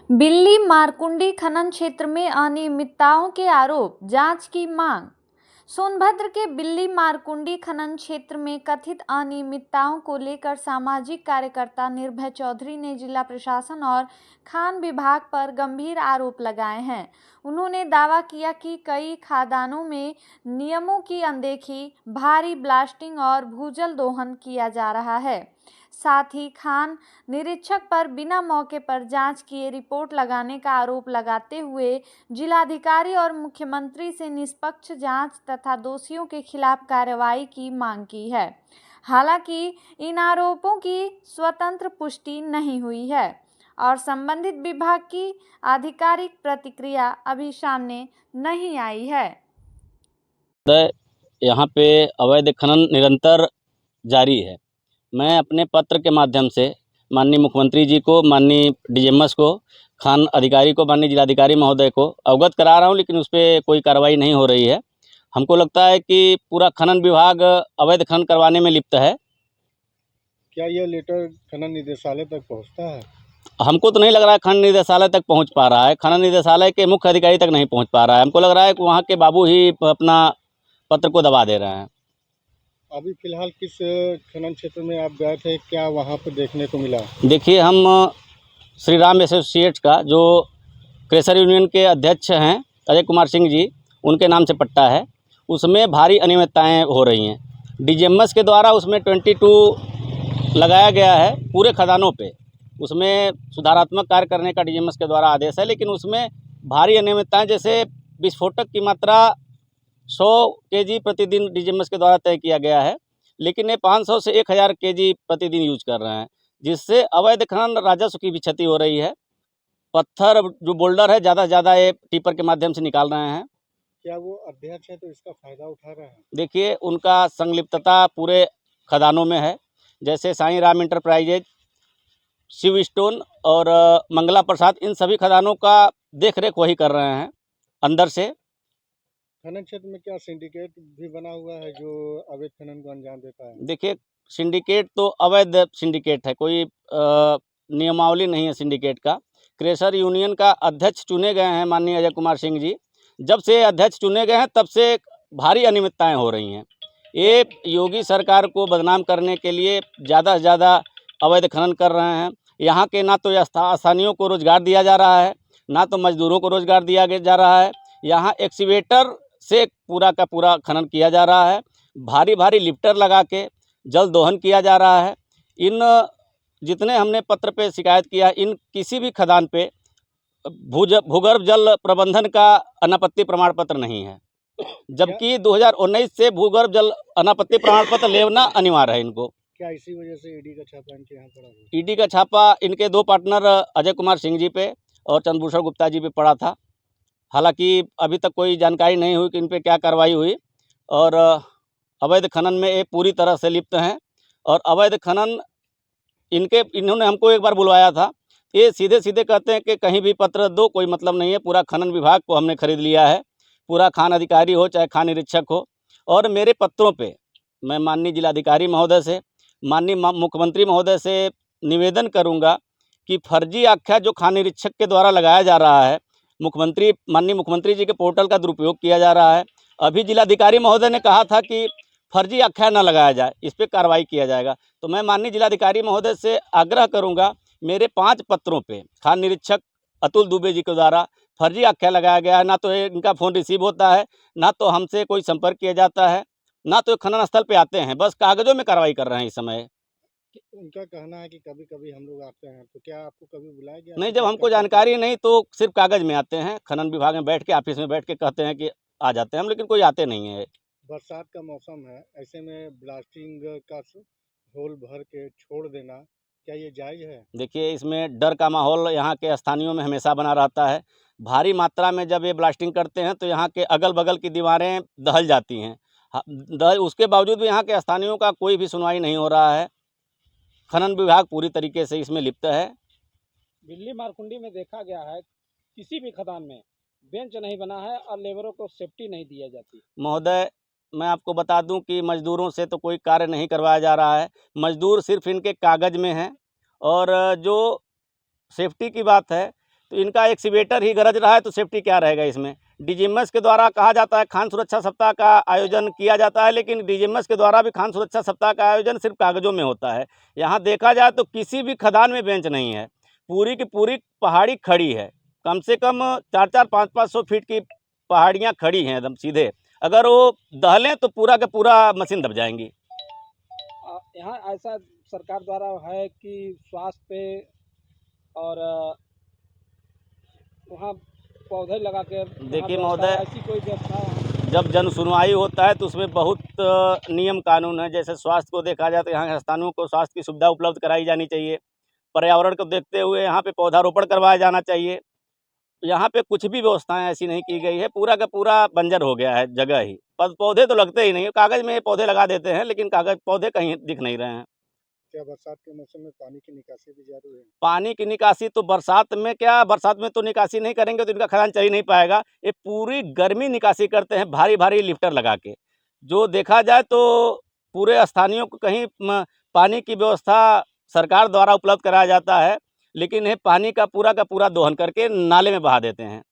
बिल्ली मारकुंडी खनन क्षेत्र में अनियमितताओं के आरोप, जांच की मांग। सोनभद्र के बिल्ली मारकुंडी खनन क्षेत्र में कथित अनियमितताओं को लेकर सामाजिक कार्यकर्ता निर्भय चौधरी ने जिला प्रशासन और खान विभाग पर गंभीर आरोप लगाए हैं। उन्होंने दावा किया कि कई खदानों में नियमों की अनदेखी, भारी ब्लास्टिंग और भूजल दोहन किया जा रहा है। साथ ही खान निरीक्षक पर बिना मौके पर जांच किए रिपोर्ट लगाने का आरोप लगाते हुए जिलाधिकारी और मुख्यमंत्री से निष्पक्ष जांच तथा दोषियों के खिलाफ कार्रवाई की मांग की है। हालांकि इन आरोपों की स्वतंत्र पुष्टि नहीं हुई है और संबंधित विभाग की आधिकारिक प्रतिक्रिया अभी सामने नहीं आई है। यहाँ पे अवैध खनन निरंतर जारी है। मैं अपने पत्र के माध्यम से माननीय मुख्यमंत्री जी को, माननीय डीएमएस को, खान अधिकारी को, माननीय जिलाधिकारी महोदय को अवगत करा रहा हूँ, लेकिन उस पर कोई कार्रवाई नहीं हो रही है। हमको लगता है कि पूरा खनन विभाग अवैध खनन करवाने में लिप्त है। क्या यह लेटर खनन निदेशालय तक पहुंचता है? हमको तो नहीं लग रहा है खनन निदेशालय तक पहुँच पा रहा है। खनन निदेशालय के मुख्य अधिकारी तक नहीं पहुँच पा रहा है। हमको लग रहा है कि वहाँ के बाबू ही अपना पत्र को दबा दे रहे हैं। अभी फिलहाल किस खनन क्षेत्र में आप गए थे, क्या वहाँ पर देखने को मिला? देखिए, हम श्री राम एसोसिएट्स का जो क्रेशर यूनियन के अध्यक्ष हैं अजय कुमार सिंह जी, उनके नाम से पट्टा है, उसमें भारी अनियमितताएं हो रही हैं। डीजीएमएस के द्वारा उसमें 22 लगाया गया है पूरे खदानों पे। उसमें सुधारात्मक कार्य करने का डीजीएमएस के द्वारा आदेश है, लेकिन उसमें भारी अनियमितताएं, जैसे विस्फोटक की मात्रा 100 केजी प्रतिदिन डीजीएमएस के द्वारा तय किया गया है, लेकिन ये 500 से 1000 केजी प्रतिदिन यूज कर रहे हैं, जिससे अवैध खनन राजस्व की भी क्षति हो रही है। पत्थर जो बोल्डर है ज़्यादा से ज़्यादा ये टिपर के माध्यम से निकाल रहे हैं। क्या वो अध्यक्ष है तो इसका फायदा उठा रहे हैं? देखिए, उनका संलिप्तता पूरे खदानों में है, जैसे साईं राम इंटरप्राइजेज, शिव स्टोन और मंगला प्रसाद, इन सभी खदानों का देख रेख वही कर रहे हैं अंदर से। खनन क्षेत्र में क्या सिंडिकेट भी बना हुआ है जो अवैध खनन को अंजाम देता है? देखिए, सिंडिकेट तो अवैध सिंडिकेट है, कोई नियमावली नहीं है सिंडिकेट का। क्रेशर यूनियन का अध्यक्ष चुने गए हैं माननीय अजय कुमार सिंह जी। जब से अध्यक्ष चुने गए हैं तब से भारी अनियमितताएं हो रही हैं। ये योगी सरकार को बदनाम करने के लिए ज़्यादा से ज़्यादा अवैध खनन कर रहे हैं। यहाँ के ना तो स्थानीयों को रोज़गार दिया जा रहा है, ना तो मजदूरों को रोज़गार दिया जा रहा है। यहाँ एक्सीवेटर से पूरा का पूरा खनन किया जा रहा है, भारी भारी लिफ्टर लगा के जल दोहन किया जा रहा है। इन जितने हमने पत्र पे शिकायत किया, इन किसी भी खदान पे भूगर्भ जल प्रबंधन का अनापत्ति प्रमाण पत्र नहीं है, जबकि 2019 से भूगर्भ जल अनापत्ति प्रमाण पत्र लेना अनिवार्य है इनको। क्या इसी वजह से ईडी का छापा इनके यहाँ पड़ा है? ईडी का छापा इनके 2 पार्टनर अजय कुमार सिंह जी पे और चंद्रभूषण गुप्ता जी पे पड़ा था। हालांकि अभी तक कोई जानकारी नहीं हुई कि इन पे क्या कार्रवाई हुई। और अवैध खनन में ये पूरी तरह से लिप्त हैं। और अवैध खनन इन्होंने हमको एक बार बुलवाया था, ये सीधे सीधे कहते हैं कि कहीं भी पत्र दो, कोई मतलब नहीं है, पूरा खनन विभाग को हमने खरीद लिया है, पूरा खान अधिकारी हो चाहे खान निरीक्षक हो। और मेरे पत्रों पे मैं माननीय जिलाधिकारी महोदय से, माननीय मुख्यमंत्री महोदय से निवेदन करूंगा कि फर्जी आख्या जो खान निरीक्षक के द्वारा लगाया जा रहा है, माननीय मुख्यमंत्री जी के पोर्टल का दुरुपयोग किया जा रहा है। अभी जिलाधिकारी महोदय ने कहा था कि फर्जी आख्या न लगाया जाए, इस पर कार्रवाई किया जाएगा। तो मैं माननीय जिलाधिकारी महोदय से आग्रह करूंगा, मेरे 5 पत्रों पे खान निरीक्षक अतुल दुबे जी के द्वारा फर्जी आख्या लगाया गया है। ना तो इनका फ़ोन रिसीव होता है, ना तो हमसे कोई संपर्क किया जाता है, ना तो खनन स्थल पे आते हैं, बस कागज़ों में कार्रवाई कर रहे हैं इस समय। उनका कहना है कि कभी कभी हम लोग आते हैं, तो क्या आपको कभी बुलाया गया? नहीं, जब हमको जानकारी नहीं तो सिर्फ कागज़ में आते हैं। खनन विभाग में बैठ के, ऑफिस में बैठ के कहते हैं कि आ जाते हैं हम, लेकिन कोई आते नहीं है। बरसात का मौसम है, ऐसे में ब्लास्टिंग का होल भर के छोड़ देना, क्या ये जायज़ है? देखिए, इसमें डर का माहौल यहाँ के स्थानियों में हमेशा बना रहता है। भारी मात्रा में जब ये ब्लास्टिंग करते हैं तो यहाँ के अगल बगल की दीवारें दहल जाती हैं। उसके बावजूद भी यहाँ के स्थानियों का कोई भी सुनवाई नहीं हो रहा है। खनन विभाग पूरी तरीके से इसमें लिप्त है। बिल्ली मारकुंडी में देखा गया है किसी भी खदान में बेंच नहीं बना है और लेबरों को सेफ्टी नहीं दी जाती। महोदय, मैं आपको बता दूं कि मज़दूरों से तो कोई कार्य नहीं करवाया जा रहा है। मज़दूर सिर्फ इनके कागज़ में हैं। और जो सेफ्टी की बात है, तो इनका एक्सीवेटर ही गरज रहा है तो सेफ्टी क्या रहेगा इसमें। डीजीएमएस के द्वारा कहा जाता है खान सुरक्षा सप्ताह का आयोजन किया जाता है, लेकिन डीजीएमएस के द्वारा भी खान सुरक्षा सप्ताह का आयोजन सिर्फ कागज़ों में होता है। यहाँ देखा जाए तो किसी भी खदान में बेंच नहीं है, पूरी की पूरी पहाड़ी खड़ी है। कम से कम 4-4, 500-500 फीट की पहाड़ियाँ खड़ी हैं एकदम सीधे। अगर वो दहलें तो पूरा का पूरा मशीन दब जाएंगी। यहाँ ऐसा सरकार द्वारा है कि स्वास्थ्य पे और वहाँ पौधे लगा के देखिए वहाँ महोदय, ऐसी कोई व्यवस्था जब जन सुनवाई होता है तो उसमें बहुत नियम कानून है। जैसे स्वास्थ्य को देखा जाए तो यहाँ के स्थानीयों को स्वास्थ्य की सुविधा उपलब्ध कराई जानी चाहिए। पर्यावरण को देखते हुए यहाँ पे पौधारोपण करवाया जाना चाहिए। यहाँ पे कुछ भी व्यवस्थाएं ऐसी नहीं की गई है, पूरा का पूरा बंजर हो गया है जगह ही। पर पौधे तो लगते ही नहीं है, कागज़ में पौधे लगा देते हैं लेकिन कागज़ पौधे कहीं दिख नहीं रहे हैं। क्या बरसात के मौसम में पानी की निकासी भी जारी है? पानी की निकासी तो बरसात में क्या, बरसात में तो निकासी नहीं करेंगे तो इनका खदान चल ही नहीं पाएगा। ये पूरी गर्मी निकासी करते हैं भारी भारी लिफ्टर लगा के। जो देखा जाए तो पूरे स्थानीयों को कहीं पानी की व्यवस्था सरकार द्वारा उपलब्ध कराया जाता है, लेकिन ये पानी का पूरा दोहन करके नाले में बहा देते हैं।